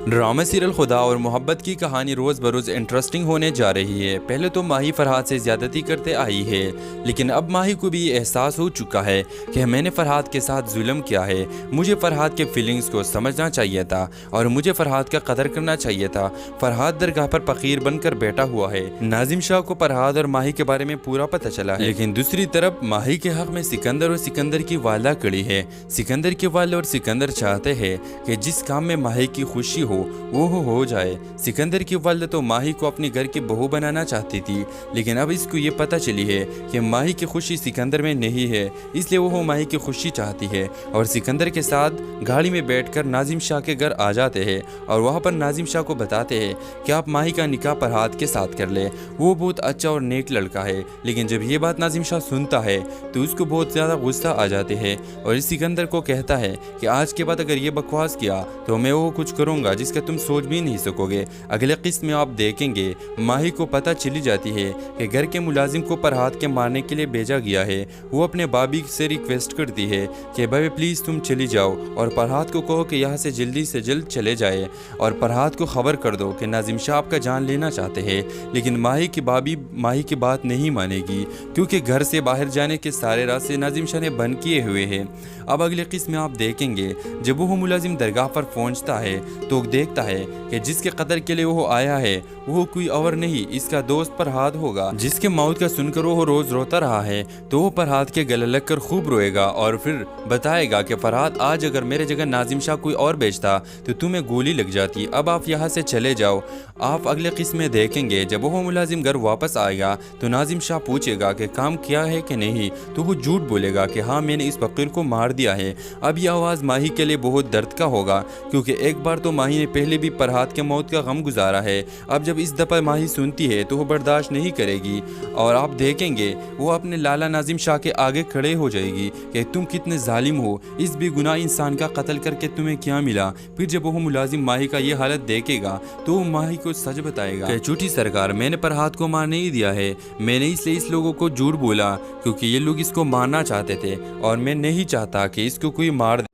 ड्रामा सीरियल खुदा और मोहब्बत की कहानी रोज़ बरोज़ इंटरेस्टिंग होने जा रही है। पहले तो माही फरहाद से ज़्यादती करते आई है, लेकिन अब माही को भी एहसास हो चुका है कि मैंने फरहाद के साथ जुल्म किया है। मुझे फरहाद के फीलिंग्स को समझना चाहिए था और मुझे फरहाद का कदर करना चाहिए था। फरहाद दरगाह पर फ़कीर बनकर बैठा हुआ है। नाजिम शाह को फरहाद और माही के बारे में पूरा पता चला है, लेकिन दूसरी तरफ माही के हक़ में सिकंदर और सिकंदर की वाला खड़ी है। सिकंदर के वाला और सिकंदर चाहते हैं कि जिस काम में माही की खुशी वो हो जाए। सिकंदर की वालिदा तो माही को अपने घर की बहू बनाना चाहती थी, लेकिन अब इसको ये पता चली है कि माही की खुशी सिकंदर में नहीं है, इसलिए वो माही की खुशी चाहती है और सिकंदर के साथ गाड़ी में बैठकर नाजिम शाह के घर आ जाते हैं और वहाँ पर नाजिम शाह को बताते हैं कि आप माही का निकाह फरहाद के साथ कर ले। वो बहुत अच्छा और नेक लड़का है, लेकिन जब ये बात नाजिम शाह सुनता है तो उसको बहुत ज़्यादा गुस्सा आ जाते हैं और इस सिकंदर को कहता है कि आज के बाद अगर ये बकवास किया तो मैं वो कुछ करूँगा जिसका तुम सोच भी नहीं सकोगे। अगले किस्म में आप देखेंगे माही को पता चली जाती है कि घर के मुलाजिम को फरहाद के मारने के लिए भेजा गया है। वो अपने बाबी से रिक्वेस्ट करती है कि भाई प्लीज़ तुम चली जाओ और फरहाद को कहो कि यहाँ से जल्द चले जाए और फरहाद को खबर कर दो कि नाजिम शाह आपका जान लेना चाहते हैं। लेकिन माही की बाबी माही की बात नहीं मानेगी, क्योंकि घर से बाहर जाने के सारे रास्ते नाजिम शाह ने बंद किए हुए हैं। अब अगले किस्म में आप देखेंगे जब वो मुलाजिम दरगाह पर पहुँचता है तो देखता है कि जिसके कत्ल के लिए वो आया है वो कोई और नहीं, इसका दोस्त फरहाद होगा। जिसके मौत का सुनकर वो रोज़ रोता रहा है तो वो फरहाद के गले लग कर खूब रोएगा और फिर बताएगा कि फरहाद आज अगर मेरे जगह नाजिम शाह कोई और बेचता तो तुम्हें गोली लग जाती, अब आप यहाँ से चले जाओ। आप अगले किस्म में देखेंगे जब वो मुलाजिम घर वापस आएगा तो नाजिम शाह पूछेगा कि काम किया है कि नहीं, तो वो झूठ बोलेगा कि हाँ मैंने इस फकीर को मार दिया है। अब यह आवाज़ माही के लिए बहुत दर्द का होगा, क्योंकि एक बार तो माही ने पहले भी फरहाद के मौत का गम गुजारा है। अब जब इस दफ़ा माही सुनती है तो वो बर्दाश्त नहीं करेगी और आप देखेंगे वो अपने लाला नाजिम शाह के आगे खड़े हो जाएगी कि तुम कितने जालिम हो, इस बेगुनाह इंसान का कत्ल करके तुम्हें क्या मिला। फिर जब वो मुलाजिम माही का ये हालत देखेगा तो वो माही को सच बताएगा कि झूठी सरकार, मैंने फरहाद को मार नहीं दिया है, मैंने इसलिए इस लोगों को झूठ बोला क्योंकि ये लोग इसको मारना चाहते थे और मैं नहीं चाहता कि इसको कोई मार।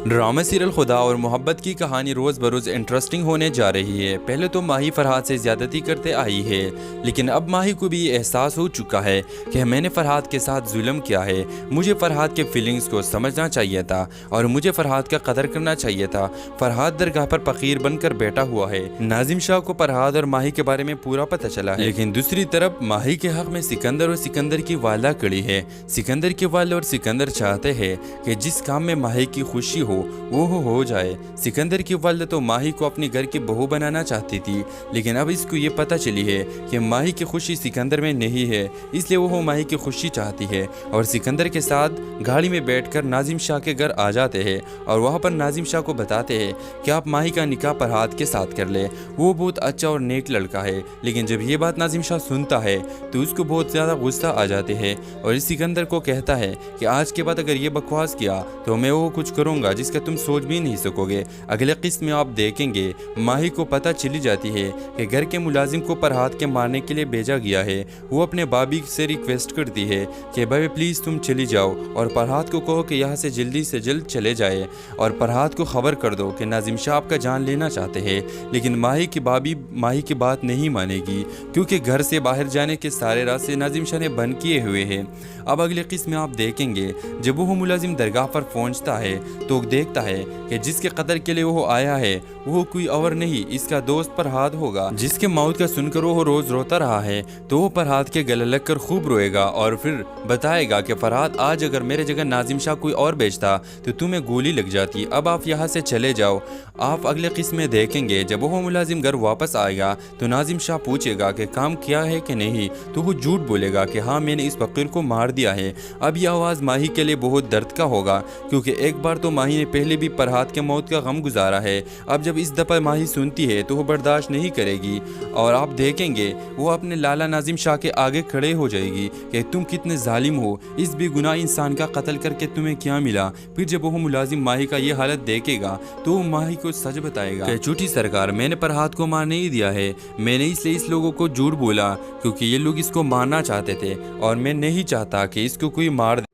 ड्रामा सीरियल खुदा और मोहब्बत की कहानी रोज़ बरोज़ इंटरेस्टिंग होने जा रही है। पहले तो माही फरहाद से ज़्यादती करते आई है, लेकिन अब माही को भी ये एहसास हो चुका है कि मैंने फरहाद के साथ जुल्म किया है। मुझे फरहाद के फीलिंग्स को समझना चाहिए था और मुझे फरहाद का कदर करना चाहिए था। फरहाद दरगाह पर फ़कीर बनकर बैठा हुआ है। नाजिम शाह को फरहाद और माही के बारे में पूरा पता चला है, लेकिन दूसरी तरफ माही के हक़ में सिकंदर और सिकंदर की वाला खड़ी है। सिकंदर के वाले और सिकंदर चाहते हैं कि जिस काम में माही की खुशी वो हो जाए। सिकंदर की वालिदा तो माही को अपने घर की बहू बनाना चाहती थी, लेकिन अब इसको ये पता चली है कि माही की खुशी सिकंदर में नहीं है, इसलिए वो माही की खुशी चाहती है और सिकंदर के साथ गाड़ी में बैठकर नाजिम शाह के घर आ जाते हैं और वहाँ पर नाजिम शाह को बताते हैं कि आप माही का निकाह फरहाद के साथ कर ले। वो बहुत अच्छा और नेक लड़का है, लेकिन जब ये बात नाजिम शाह सुनता है तो उसको बहुत ज़्यादा गुस्सा आ जाते हैं और इस सिकंदर को कहता है कि आज के बाद अगर ये बकवास किया तो मैं वो कुछ करूँगा जिसका तुम सोच भी नहीं सकोगे। अगले किस्त में आप देखेंगे माही को पता चली जाती है कि घर के मुलाजिम को फरहाद के मारने के लिए भेजा गया है। वो अपने बाबी से रिक्वेस्ट करती है कि भाई प्लीज़ तुम चली जाओ और फरहाद को कहो कि यहाँ से जल्द चले जाए और फरहाद को खबर कर दो कि नाजिम शाह आपका जान लेना चाहते हैं। लेकिन माही की बाबी माही की बात नहीं मानेगी, क्योंकि घर से बाहर जाने के सारे रास्ते नाजिम शाह ने बंद किए हुए हैं। अब अगले किस्त में आप देखेंगे जब वो मुलाजिम दरगाह पर पहुँचता है तो देखता है कि जिसके कत्ल के लिए वो आया है वो कोई और नहीं, इसका दोस्त फरहाद होगा, जिसके मौत का सुनकर वो रोज़ रोता रहा है। तो वो फरहाद के गले लग कर खूब रोएगा और फिर बताएगा कि फरहाद आज अगर मेरे जगह नाजिम शाह कोई और बेचता तो तुम्हें गोली लग जाती। अब आप यहाँ से चले जाओ। आप अगले किस्म में देखेंगे जब वो मुलाजिम घर वापस आएगा तो नाजिम शाह पूछेगा कि काम किया है कि नहीं, तो वो झूठ बोलेगा कि हाँ मैंने इस फकीर को मार दिया है। अब यह आवाज़ माही के लिए बहुत दर्द का होगा, क्योंकि एक बार तो माही ने पहले भी फरहाद के मौत का गम गुजारा है। अब जब इस दफ़ा माही सुनती है तो वो बर्दाश्त नहीं करेगी और आप देखेंगे वो अपने लाला नाजिम शाह के आगे खड़े हो जाएगी कि तुम कितने जालिम हो, इस बेगुनाह इंसान का कत्ल करके तुम्हें क्या मिला। फिर जब वो मुलाजिम माही का ये हालत देखेगा तो वो माही को सच बताएगा कि झूठी सरकार, मैंने फरहाद को मार नहीं दिया है, मैंने इसलिए इस लोगों को झूठ बोला क्योंकि ये लोग इसको मारना चाहते थे और मैं नहीं चाहता कि इसको कोई मार।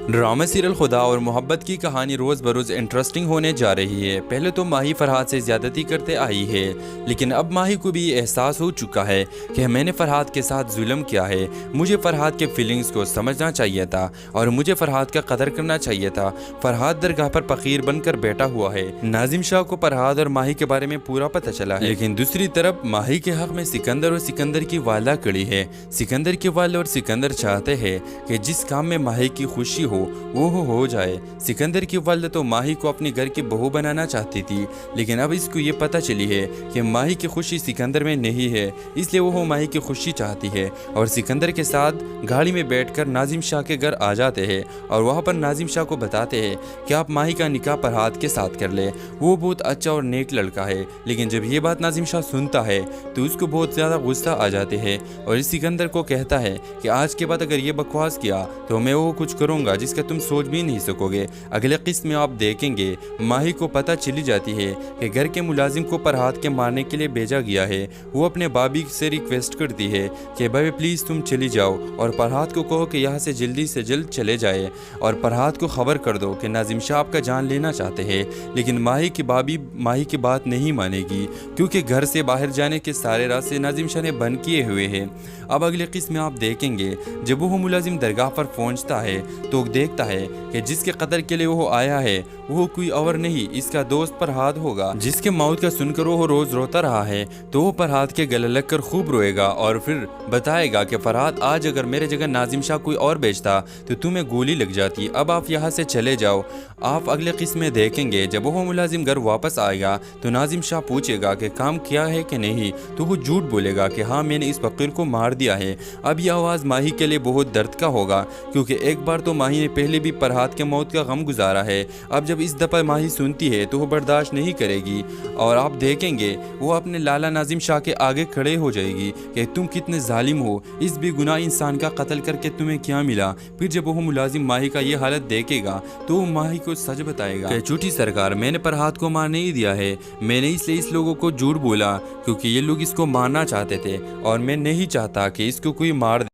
ड्रामा सीरियल खुदा और मोहब्बत की कहानी रोज़ बरोज़ इंटरेस्टिंग होने जा रही है। पहले तो माही फरहाद से ज़्यादती करते आई है, लेकिन अब माही को भी एहसास हो चुका है कि मैंने फरहाद के साथ जुल्म किया है। मुझे फरहाद के फीलिंग्स को समझना चाहिए था और मुझे फरहाद का कदर करना चाहिए था। फरहाद दरगाह पर फ़कीर बनकर बैठा हुआ है। नाजिम शाह को फरहाद और माही के बारे में पूरा पता चला है, लेकिन दूसरी तरफ माही के हक़ में सिकंदर और सिकंदर की वाला खड़ी है। सिकंदर के वाले और सिकंदर चाहते हैं कि जिस काम में माही की खुशी वो हो जाए। सिकंदर की वालिदा तो माही को अपने घर की बहू बनाना चाहती थी, लेकिन अब इसको ये पता चली है कि माही की खुशी सिकंदर में नहीं है, इसलिए वो माही की खुशी चाहती है और सिकंदर के साथ गाड़ी में बैठकर नाजिम शाह के घर आ जाते हैं और वहाँ पर नाजिम शाह को बताते हैं कि आप माही का निकाह फरहाद के साथ कर ले। वो बहुत अच्छा और नेक लड़का है, लेकिन जब ये बात नाजिम शाह सुनता है तो उसको बहुत ज़्यादा गुस्सा आ जाते हैं और इस सिकंदर को कहता है कि आज के बाद अगर ये बकवास किया तो मैं वो कुछ करूँगा जिसका तुम सोच भी नहीं सकोगे। अगले किस्त में आप देखेंगे माही को पता चली जाती है कि घर के मुलाजिम को फरहाद के मारने के लिए भेजा गया है। वो अपने बाबी से रिक्वेस्ट करती है कि भाई प्लीज़ तुम चली जाओ और फरहाद को कहो कि यहाँ से जल्द चले जाए और फरहाद को खबर कर दो कि नाजिम शाह आपका जान लेना चाहते हैं। लेकिन माही की बाबी माही की बात नहीं मानेगी, क्योंकि घर से बाहर जाने के सारे रास्ते नाजिम शाह ने बंद किए हुए हैं। अब अगले किस्त में आप देखेंगे जब वो मुलाजिम दरगाह पर पहुँचता है तो देखता है कि जिसके कत्ल के लिए वो आया है वो कोई और नहीं, इसका दोस्त फरहाद होगा, जिसके मौत का सुनकर वो रोज़ रोता रहा है। तो वो फरहाद के गले लग कर खूब रोएगा और फिर बताएगा कि फरहाद आज अगर मेरे जगह नाजिम शाह कोई और बेचता तो तुम्हें गोली लग जाती। अब आप यहाँ से चले जाओ। आप अगले किस्म में देखेंगे जब वो मुलाजिम घर वापस आएगा तो नाजिम शाह पूछेगा कि काम किया है कि नहीं, तो वो झूठ बोलेगा कि हाँ मैंने इस फकीर को मार दिया है। अब यह आवाज़ माही के लिए बहुत दर्द का होगा, क्योंकि एक बार तो माही ने पहले भी फरहाद के मौत का गम गुजारा है। अब जब इस दफ़ा माही सुनती है तो वो बर्दाश्त नहीं करेगी और आप देखेंगे वो अपने लाला नाजिम शाह के आगे खड़े हो जाएगी कि तुम कितने जालिम हो, इस बेगुनाह इंसान का कत्ल करके तुम्हें क्या मिला। फिर जब वो मुलाजिम माही का ये हालत देखेगा तो वो माही को सच बताएगा कि झूठी सरकार, मैंने फरहाद को मार नहीं दिया है, मैंने इसलिए इस लोगों को झूठ बोला क्योंकि ये लोग इसको मारना चाहते थे और मैं नहीं चाहता कि इसको कोई मार।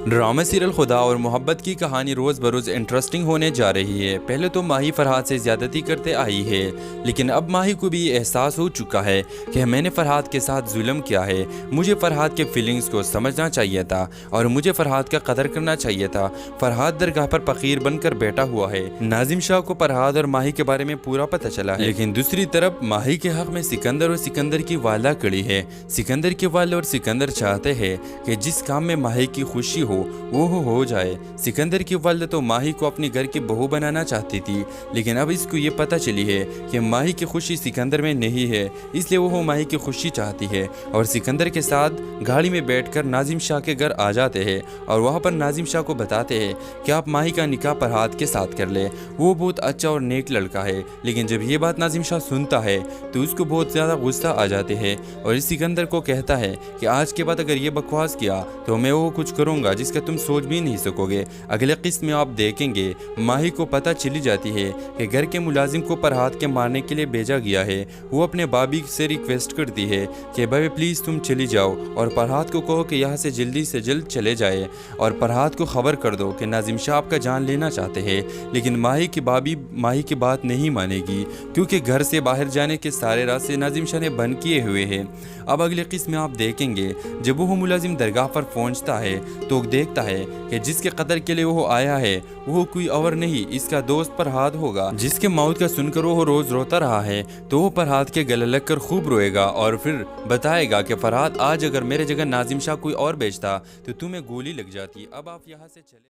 ड्रामा सीरियल खुदा और मोहब्बत की कहानी रोज़ बरोज़ इंटरेस्टिंग होने जा रही है। पहले तो माही फरहाद से ज़्यादती करते आई है, लेकिन अब माही को भी एहसास हो चुका है कि मैंने फरहाद के साथ जुल्म किया है। मुझे फरहाद के फीलिंग्स को समझना चाहिए था और मुझे फरहाद का कदर करना चाहिए था। फरहाद दरगाह पर फ़कीर बनकर बैठा हुआ है। नाजिम शाह को फरहाद और माही के बारे में पूरा पता चला है, लेकिन दूसरी तरफ माही के हक़ में सिकंदर और सिकंदर की वाला खड़ी है। सिकंदर के वाले और सिकंदर चाहते हैं कि जिस काम में माही की खुशी वो हो जाए। सिकंदर की वालिदा तो माही को अपनी घर की बहू बनाना चाहती थी, लेकिन अब इसको ये पता चली है कि माही की खुशी सिकंदर में नहीं है, इसलिए वो माही की खुशी चाहती है और सिकंदर के साथ गाड़ी में बैठकर नाजिम शाह के घर आ जाते हैं और वहाँ पर नाजिम शाह को बताते हैं कि आप माही का निकाह फरहाद के साथ कर ले। वो बहुत अच्छा और नेक लड़का है, लेकिन जब ये बात नाजिम शाह सुनता है तो उसको बहुत ज़्यादा गुस्सा आ जाते हैं और इस सिकंदर को कहता है कि आज के बाद अगर ये बकवास किया तो मैं वो कुछ करूँगा जिसका तुम सोच भी नहीं सकोगे। अगले किस्त में आप देखेंगे माही को पता चली जाती है कि घर के मुलाजिम को फरहाद के मारने के लिए भेजा गया है। वो अपने बाबी से रिक्वेस्ट करती है कि भाई प्लीज़ तुम चली जाओ और फरहाद को कहो कि यहाँ से जल्द चले जाए और फरहाद को खबर कर दो कि नाजिम शाह आपका जान लेना चाहते हैं। लेकिन माही की बाबी माही की बात नहीं मानेगी, क्योंकि घर से बाहर जाने के सारे रास्ते नाजिम शाह ने बंद किए हुए हैं। अब अगले किस्त में आप देखेंगे जब वो मुलाजिम दरगाह पर पहुँचता है तो देखता है कि जिसके कत्ल के लिए वो आया है वो कोई और नहीं, इसका दोस्त फरहाद होगा, जिसके मौत का सुनकर वो रोज़ रोता रहा है। तो वो फरहाद के गले लग कर खूब रोएगा और फिर बताएगा कि फरहाद आज अगर मेरे जगह नाजिम शाह कोई और बेचता तो तुम्हें गोली लग जाती। अब आप यहाँ से चले।